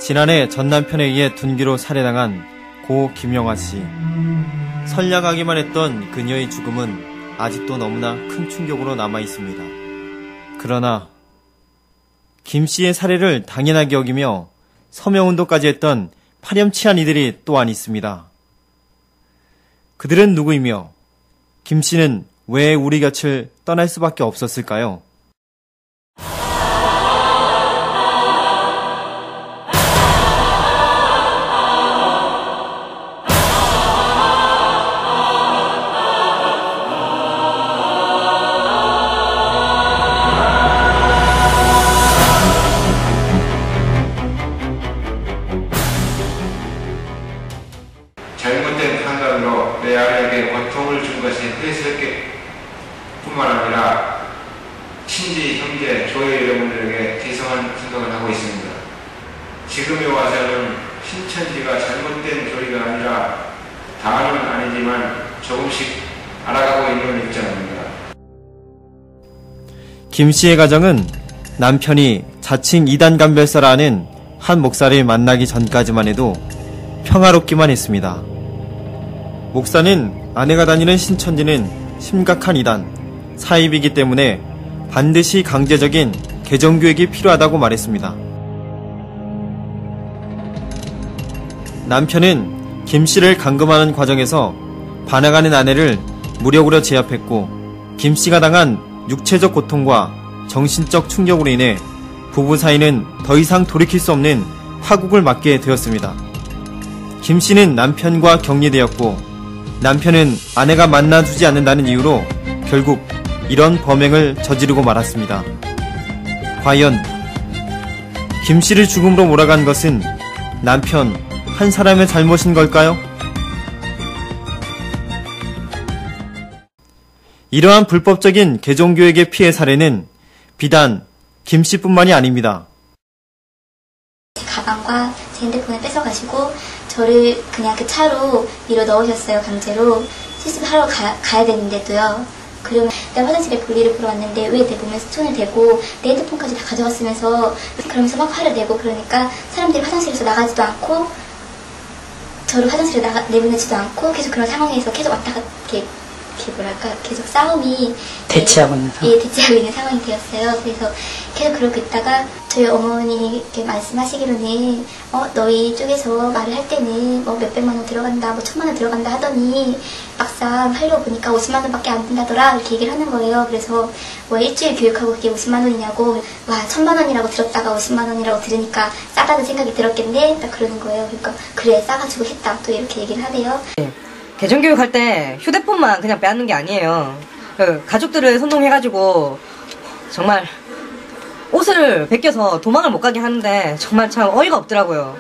지난해 전 남편에 의해 둔기로 살해당한 고 김영아 씨. 선량하기만 했던 그녀의 죽음은 아직도 너무나 큰 충격으로 남아 있습니다. 그러나 김 씨의 살해를 당연하게 여기며 서명운동까지 했던 파렴치한 이들이 또한 있습니다. 그들은 누구이며 김 씨는 왜 우리 곁을 떠날 수밖에 없었을까요? 잘못된 판단으로 내 아내에게 고통을 준 것이 회사에 뿐만 아니라 친지, 형제, 조회 여러분들에게 죄송한 생각을 하고 있습니다. 지금에 와서는 신천지가 잘못된 교리가 아니라 다는 아니지만 조금씩 알아가고 있는 입장입니다. 김 씨의 가정은 남편이 자칭 이단 감별사라는 한 목사를 만나기 전까지만 해도 평화롭기만 했습니다. 목사는 아내가 다니는 신천지는 심각한 이단, 사입이기 때문에 반드시 강제적인 개정교육이 필요하다고 말했습니다. 남편은 김 씨를 감금하는 과정에서 반항하는 아내를 무력으로 제압했고 김 씨가 당한 육체적 고통과 정신적 충격으로 인해 부부 사이는 더 이상 돌이킬 수 없는 화국을 맞게 되었습니다. 김 씨는 남편과 격리되었고 남편은 아내가 만나주지 않는다는 이유로 결국 이런 범행을 저지르고 말았습니다. 과연 김 씨를 죽음으로 몰아간 것은 남편 한 사람의 잘못인 걸까요? 이러한 불법적인 개종교육의 피해 사례는 비단 김 씨뿐만이 아닙니다. 제 가방과 제 핸드폰을 뺏어가시고 저를 그냥 그 차로 밀어 넣으셨어요. 강제로. 실습하러 가야 되는데도요. 그러면 내가 화장실에 볼일을 보러 왔는데 왜 내 몸에 스톤을 대고 내 핸드폰까지 다 가져갔으면서 그러면서 막 화를 내고 그러니까 사람들이 화장실에서 나가지도 않고 저를 화장실에 내보내지도 않고 계속 그런 상황에서 계속 왔다 갔다 이렇게 뭐랄까 계속 싸움이 대치하고 있는 상황. 예, 대치하고 있는 상황이 되었어요. 그래서 계속 그러고 있다가 저희 어머니 이렇게 말씀하시기로는 너희 쪽에서 말을 할 때는 몇백만 원 들어간다, 1,000만 원 들어간다 하더니 막상 하려고 보니까 50만 원밖에 안 든다더라 이렇게 얘기를 하는 거예요. 그래서 일주일 교육하고 그게 50만 원이냐고 1,000만 원이라고 들었다가 50만 원이라고 들으니까 싸다는 생각이 들었겠네 딱 그러는 거예요. 그러니까 그래 싸가지고 했다 또 이렇게 얘기를 하대요. 개정교육 할 때 휴대폰만 그냥 빼앗는 게 아니에요. 가족들을 선동해가지고 정말 옷을 벗겨서 도망을 못 가게 하는데 정말 참 어이가 없더라고요.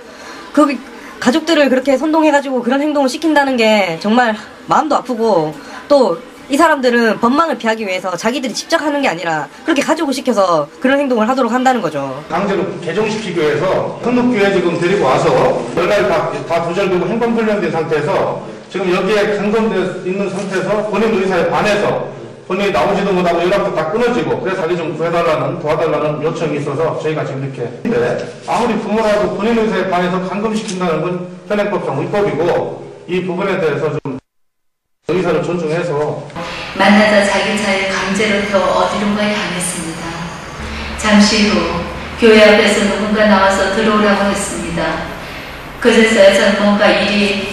가족들을 그렇게 선동해가지고 그런 행동을 시킨다는 게 정말 마음도 아프고 또 이 사람들은 법망을 피하기 위해서 자기들이 직접 하는 게 아니라 그렇게 가족을 시켜서 그런 행동을 하도록 한다는 거죠. 강제로 개종시키기 위해서 등록교회 지금 데리고 와서 연락이 다 조절되고 행방불명된 상태에서 지금 여기에 감금되어 있는 상태에서 본인 의사에 반해서 본인이 나오지도 못하고 연락도 다 끊어지고 그래서 자기 좀 구해달라는 도와달라는 요청이 있어서 저희가 지금 이렇게 했는데 아무리 부모라도 본인 의사에 반해서 감금시킨다는 건 현행법상 위법이고 이 부분에 대해서 좀 의사를 존중해서 만나다 자기 차에 강제로 태워 어디론가 향했습니다. 잠시 후 교회 앞에서 누군가 나와서 들어오라고 했습니다. 그제서야 저는 뭔가 일이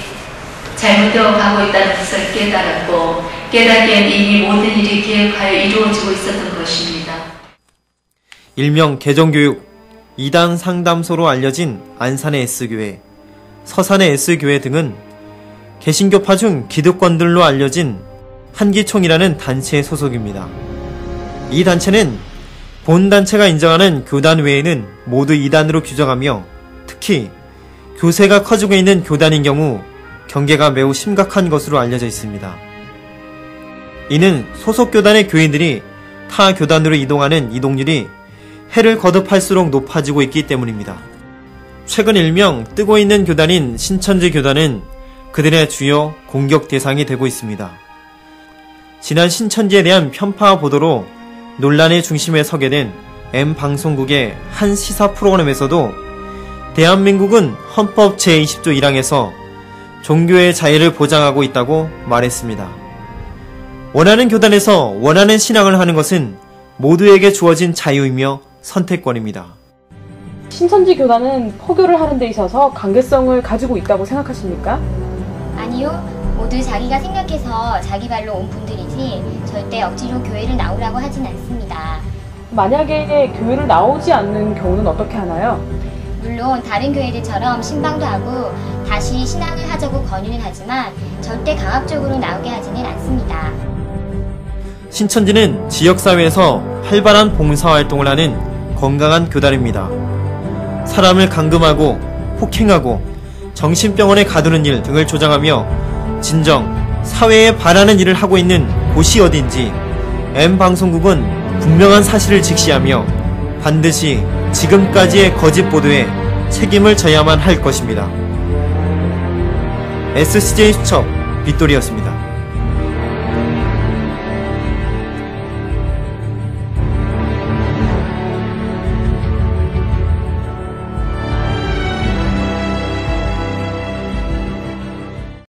잘못되어 가고 있다는 것을 깨달았고 깨닫기엔 이미 모든 일이 계획하여 이루어지고 있었던 것입니다. 일명 개정교육, 이단 상담소로 알려진 안산의 S교회, 서산의 S교회 등은 개신교파 중 기득권들로 알려진 한기총이라는 단체의 소속입니다. 이 단체는 본 단체가 인정하는 교단 외에는 모두 이단으로 규정하며 특히 교세가 커지고 있는 교단인 경우 경계가 매우 심각한 것으로 알려져 있습니다. 이는 소속 교단의 교인들이 타 교단으로 이동하는 이동률이 해를 거듭할수록 높아지고 있기 때문입니다. 최근 일명 뜨고 있는 교단인 신천지 교단은 그들의 주요 공격 대상이 되고 있습니다. 지난 신천지에 대한 편파 보도로 논란의 중심에 서게 된 M방송국의 한 시사 프로그램에서도 대한민국은 헌법 제20조 1항에서 종교의 자유를 보장하고 있다고 말했습니다. 원하는 교단에서 원하는 신앙을 하는 것은 모두에게 주어진 자유이며 선택권입니다. 신천지 교단은 포교를 하는 데 있어서 강제성을 가지고 있다고 생각하십니까? 아니요. 모두 자기가 생각해서 자기 발로 온 분들이지 절대 억지로 교회를 나오라고 하진 않습니다. 만약에 교회를 나오지 않는 경우는 어떻게 하나요? 물론 다른 교회들처럼 신방도 하고 다시 신앙을 하자고 권유는 하지만 절대 강압적으로 나오게 하지는 않습니다. 신천지는 지역사회에서 활발한 봉사활동을 하는 건강한 교단입니다. 사람을 감금하고 폭행하고 정신병원에 가두는 일 등을 조장하며 진정 사회에 반하는 일을 하고 있는 곳이 어딘지 M방송국은 분명한 사실을 직시하며 반드시 지금까지의 거짓 보도에 책임을 져야만 할 것입니다. SCJ 수첩 빗돌이였습니다.